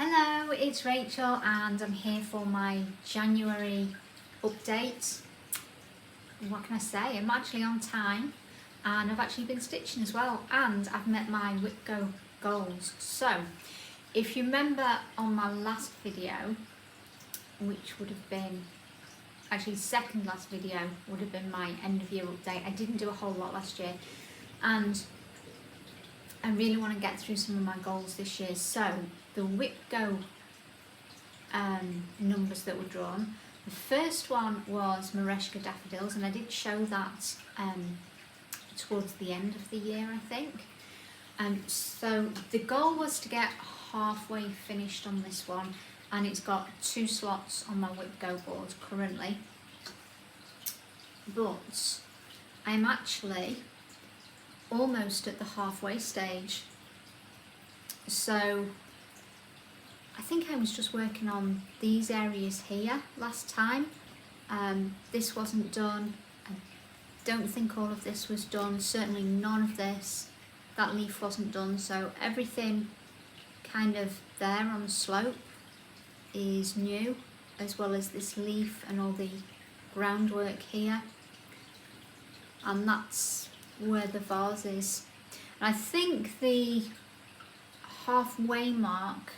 Hello, it's Rachel and I'm here for my January update. What can I say? I'm actually on time and I've actually been stitching as well, and I've met my Whitgo goals. So if you remember on my last video, which would have been actually second last video, would have been my end of year update. I didn't do a whole lot last year and I really want to get through some of my goals this year. So the Whitgo numbers that were drawn, the first one was Merejka Daffodils, and I did show that towards the end of the year, I think. So the goal was to get halfway finished on this one, and it's got 2 slots on my Whitgo board currently, but I'm actually almost at the halfway stage. So I think I was just working on these areas here last time. This wasn't done. I don't think all of this was done, certainly none of this. That leaf wasn't done, so everything kind of there on the slope is new, as well as this leaf and all the groundwork here, and that's where the vase is. And I think the halfway mark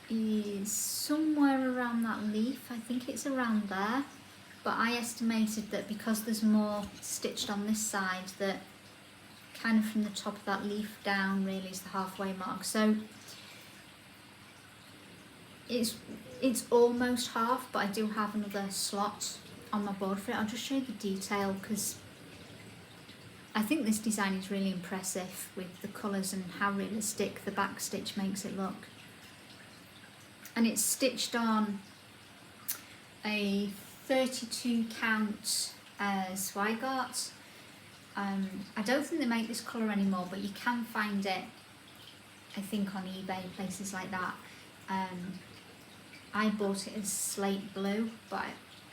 is somewhere around that leaf. I think it's around there, but I estimated that because there's more stitched on this side, that kind of from the top of that leaf down really is the halfway mark. So it's almost half, but I do have another slot on my board for it. I'll just show you the detail because I think this design is really impressive with the colours and how realistic the back stitch makes it look. And it's stitched on a 32 count Zweigart. I don't think they make this colour anymore, but you can find it, I think, on eBay, places like that. I bought it as slate blue, but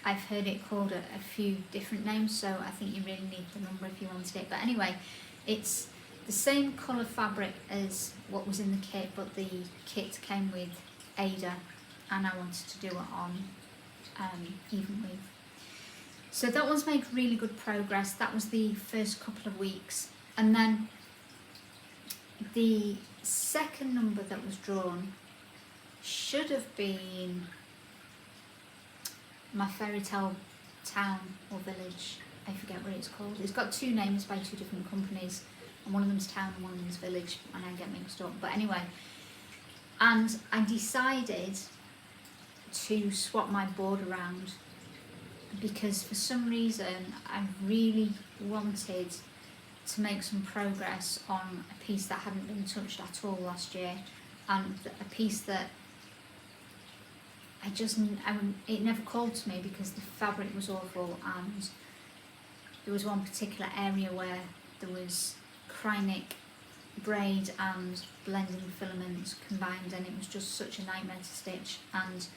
I've heard it called a few different names, so I think you really need the number if you wanted it. But anyway, it's the same colour fabric as what was in the kit, but the kit came with Ada, and I wanted to do it on even weave. So that one's made really good progress. That was the first couple of weeks, and then the second number that was drawn should have been my fairy tale town or village. I forget what it's called. It's got 2 names by 2 different companies, and one of them's town and one of them's village, and I get mixed up. But anyway, and I decided to swap my board around because for some reason I really wanted to make some progress on a piece that hadn't been touched at all last year, and a piece that it never called to me because the fabric was awful, and there was one particular area where there was Krynic braid and blending filaments combined, and it was just such a nightmare to stitch. And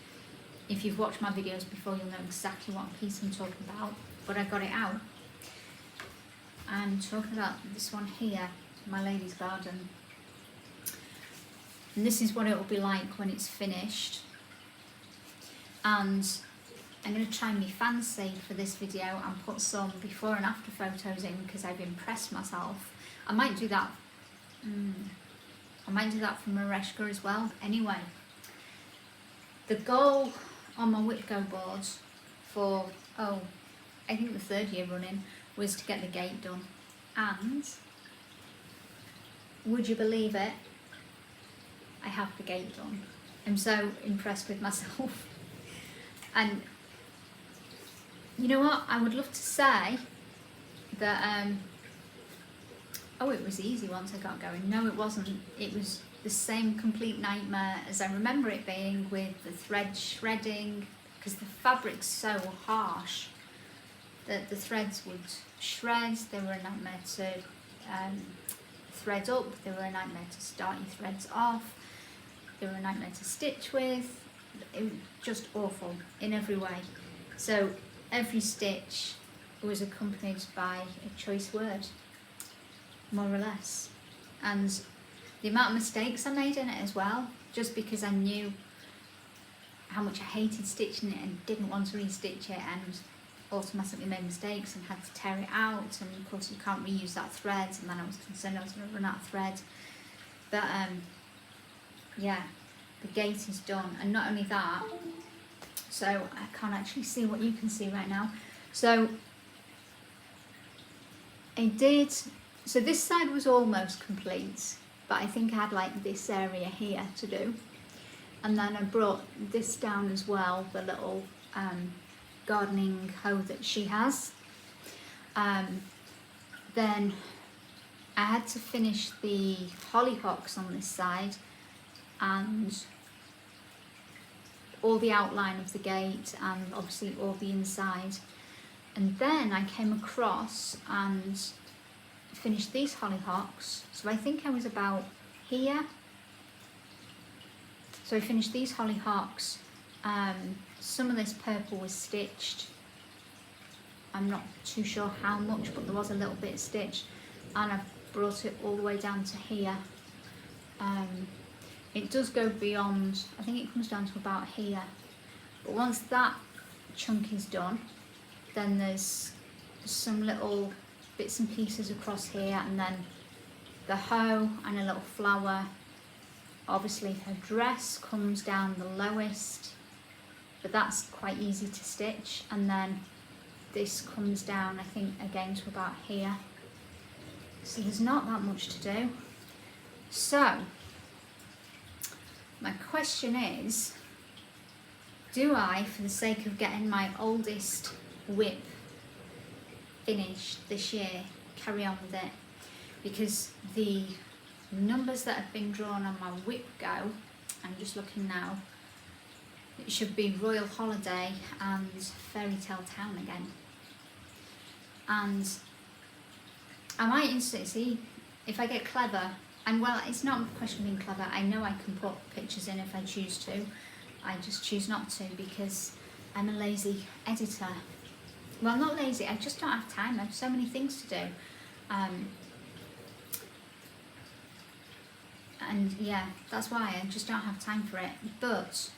if you've watched my videos before, you'll know exactly what piece I'm talking about, but I got it out. I'm talking about this one here, My Lady's Garden, and this is what it will be like when it's finished. And I'm going to try and be fancy for this video and put some before and after photos in because I've impressed myself. I might do that. I might do that for Merejka as well. Anyway, the goal on my Whitgo board for, I think the 3rd year running, was to get the gate done. And would you believe it? I have the gate done. I'm so impressed with myself. And you know what? I would love to say that, it was easy once I got going. No, it wasn't. It was the same complete nightmare as I remember it being, with the thread shredding, because the fabric's so harsh that the threads would shred. They were a nightmare to thread up. They were a nightmare to start your threads off. They were a nightmare to stitch with. It was just awful in every way. So every stitch was accompanied by a choice word, more or less. And the amount of mistakes I made in it as well, just because I knew how much I hated stitching it and didn't want to restitch it, and automatically made mistakes and had to tear it out, and of course you can't reuse that thread, and then I was concerned I was going to run out of thread. But yeah, the gate is done, and not only that, so I can't actually see what you can see right now. So so this side was almost complete, but I think I had like this area here to do, and then I brought this down as well, the little gardening hoe that she has. Then I had to finish the hollyhocks on this side and all the outline of the gate, and obviously all the inside. And then I came across and finished these hollyhocks. So I think I was about here. So I finished these hollyhocks. Some of this purple was stitched. I'm not too sure how much, but there was a little bit stitched, and I've brought it all the way down to here. It does go beyond, I think it comes down to about here. But once that chunk is done, then there's some little bits and pieces across here, and then the hoe and a little flower. Obviously her dress comes down the lowest, but that's quite easy to stitch, and then this comes down, I think, again to about here. So there's not that much to do. So my question is, do I, for the sake of getting my oldest whip finished this year, carry on with it? Because the numbers that have been drawn on my whip go, I'm just looking now, it should be Royal Holiday and Fairy Tale Town again. And I might instantly see if I get clever, and well, it's not a question of being clever, I know I can put pictures in if I choose to. I just choose not to because I'm a lazy editor. Well, not lazy, I just don't have time. I have so many things to do. And yeah, that's why I just don't have time for it. But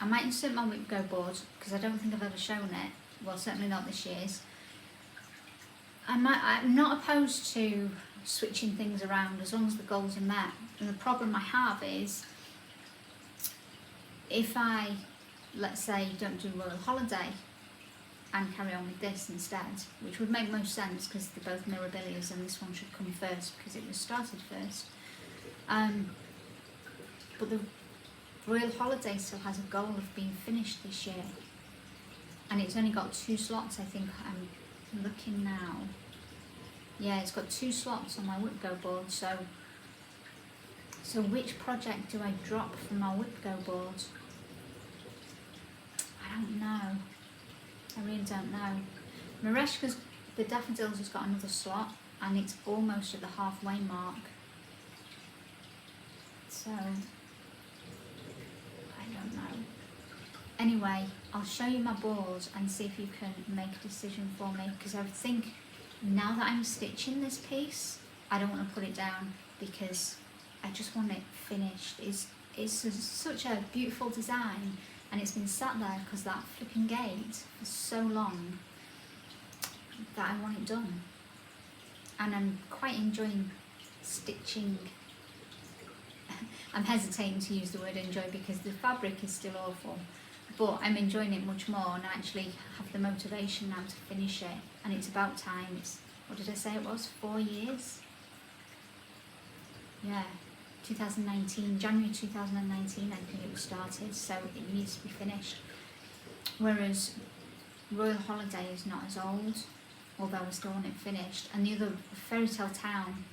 I might insert my whip go board, because I don't think I've ever shown it. Well, certainly not this year's. I'm not opposed to switching things around as long as the goals are met. And the problem I have is, if I, let's say, don't do Royal Holiday and carry on with this instead, which would make most sense because they're both Mirabilias and this one should come first because it was started first. But the Royal Holiday still has a goal of being finished this year, and it's only got 2 slots, I think. I'm looking now. Yeah, it's got 2 slots on my whip go board, so which project do I drop from my whip go board? I don't know. I really don't know. Merejka's, the Daffodils, has got another slot, and it's almost at the halfway mark. So I don't know. Anyway, I'll show you my board and see if you can make a decision for me, because I would think now that I'm stitching this piece, I don't want to put it down because I just want it finished. It's such a beautiful design, and it's been sat there because that flipping gate for so long that I want it done. And I'm quite enjoying stitching. I'm hesitating to use the word enjoy because the fabric is still awful, but I'm enjoying it much more, and I actually have the motivation now to finish it, and it's about time. It's, what did I say it was, 4 years? Yeah, 2019, January 2019 I think it was started, so it needs to be finished. Whereas Royal Holiday is not as old, although I still want it finished, and the other, Fairy Tale Town,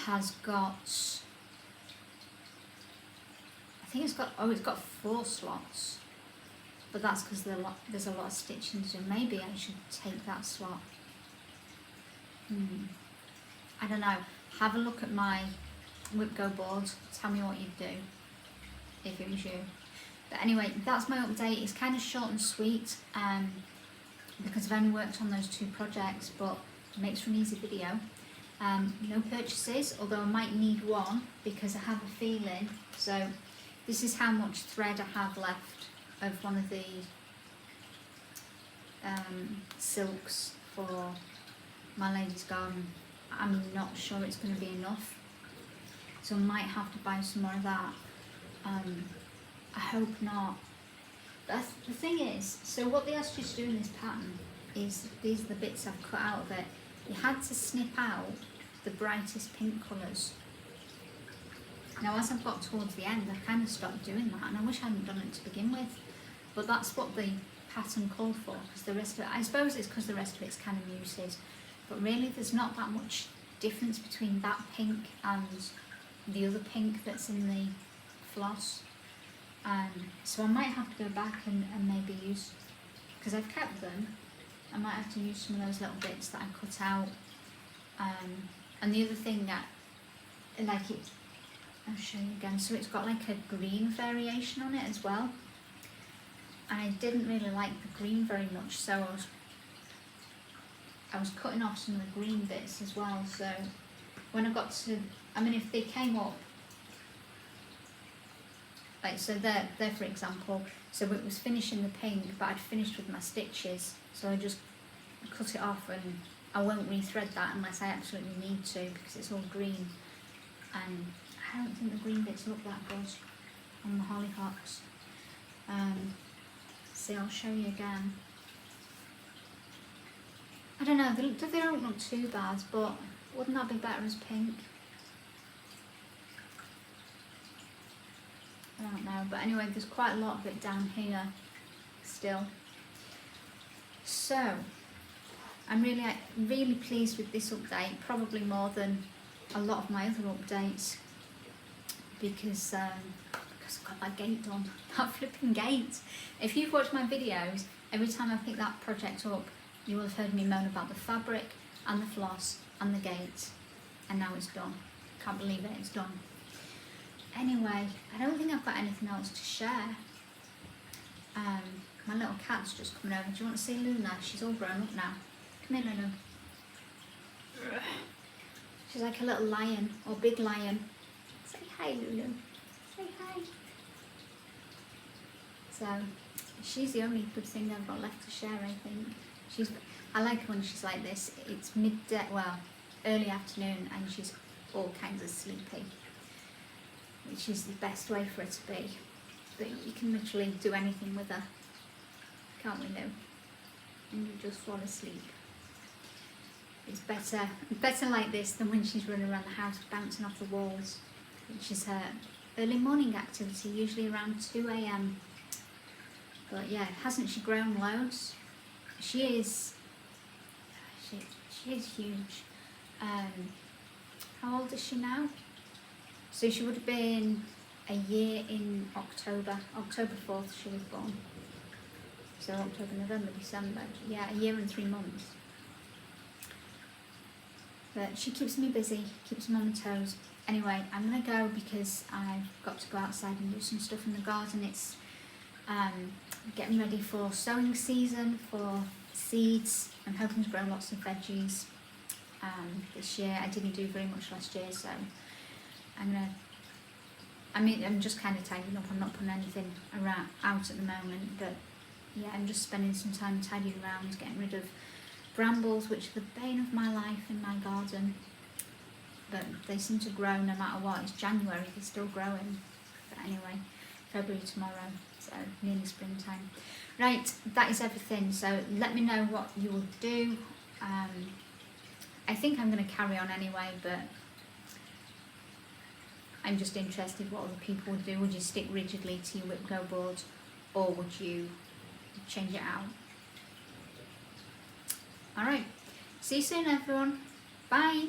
has got, I think it's got, oh, it's got 4 slots, but that's because there's a lot of stitching to do. Maybe I should take that slot. I don't know. Have a look at my whip go board, tell me what you'd do if it was you. But anyway, that's my update. It's kind of short and sweet because I've only worked on those 2 projects, but it makes for an easy video. No purchases, although I might need one because I have a feeling. So this is how much thread I have left of one of the silks for my lady's garden. I'm not sure it's going to be enough, so I might have to buy some more of that. I hope not. But the thing is, so what they asked you to do in this pattern is, these are the bits I've cut out of it. You had to snip out the brightest pink colours. Now as I've got towards the end, I kind of stopped doing that, and I wish I hadn't done it to begin with, but that's what the pattern called for, because the rest of it, I suppose it's because the rest of it's kind of muted, but really there's not that much difference between that pink and the other pink that's in the floss. So I might have to go back and maybe use, because I've kept them, I might have to use some of those little bits that I cut out. And the other thing that, like it, I'll show you again, so it's got like a green variation on it as well. And I didn't really like the green very much, so I was cutting off some of the green bits as well. So when I got to, I mean, if they came up, like so there for example, so it was finishing the pink, but I'd finished with my stitches, so I just cut it off, and I won't rethread that unless I absolutely need to, because it's all green, and I don't think the green bits look that good on the hollyhocks. See, I'll show you again. I don't know, they don't look too bad, but wouldn't that be better as pink? I don't know, but anyway, there's quite a lot of it down here still. So I'm really pleased with this update, probably more than a lot of my other updates, because I've got that gate done, that flipping gate. If you've watched my videos, every time I pick that project up, you will have heard me moan about the fabric and the floss and the gate, and now it's done. Can't believe it, it's done. Anyway, I don't think I've got anything else to share. My little cat's just coming over. Do you want to see Luna? She's all grown up now. Come here, Luna. She's like a little lion, or big lion. Say hi, Lulu. Say hi. So, she's the only good thing I've got left to share, I think. I like her when she's like this. It's midday, well, early afternoon, and she's all kinds of sleepy, which is the best way for her to be. But you can literally do anything with her, can't we, Lou? And you just fall asleep. It's better like this than when she's running around the house bouncing off the walls, which is her early morning activity, usually around 2 AM. But yeah, hasn't she grown loads? She is huge. How old is she now? So she would have been a year in October 4th she was born. So October, November, December, yeah, a year and 3 months. But she keeps me busy, keeps me on my toes. Anyway, I'm going to go because I've got to go outside and do some stuff in the garden. It's getting ready for sowing season, for seeds. I'm hoping to grow lots of veggies this year. I didn't do very much last year, so I'm just kind of tidying up. I'm not putting anything out at the moment, but yeah, I'm just spending some time tidying around, getting rid of brambles, which are the bane of my life in my garden, but they seem to grow no matter what. It's January, they're still growing. But anyway, February tomorrow, so nearly springtime. Right, that is everything, so let me know what you will do. I think I'm going to carry on anyway, but I'm just interested what other people would do. Would you stick rigidly to your whip-go board, or would you change it out? Alright, see you soon everyone, bye!